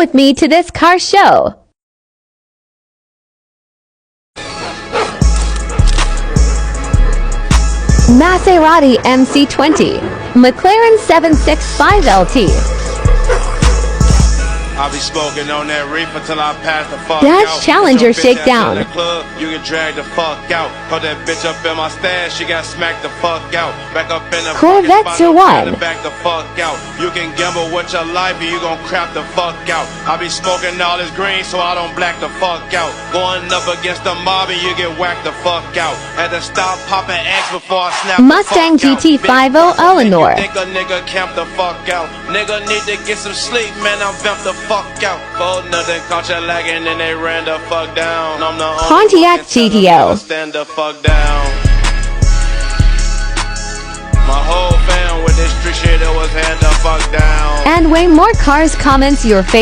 with me to this car show. Maserati MC20, McLaren 765 LT. I'll be smoking on that reefer till I pass the fuck Dash out. Challenger Put your bitch ass shakedown. in the club, you get dragged the fuck out. Put that bitch up in my stash, she got smacked the fuck out. Back up in the Corvette fucking Sirwan. back the fuck out. You can gamble with your life and you gon' crap the fuck out. I be smoking all this green so I don't black the fuck out. Going up against the mob and you get whacked the fuck out. Had to stop popping X before I snap Mustang the fuck GT50 out. Eleanor. Think a nigga camp the fuck out. Nigga need to get some sleep, man. I'm vamped the fuck out. Nothing caught you lagging and they ran the fuck down. I'm the only Pontiac one can tell them GTO. to stand the fuck down. My whole fam with this street shit, it was hand the fuck down. And way more cars comments your favorite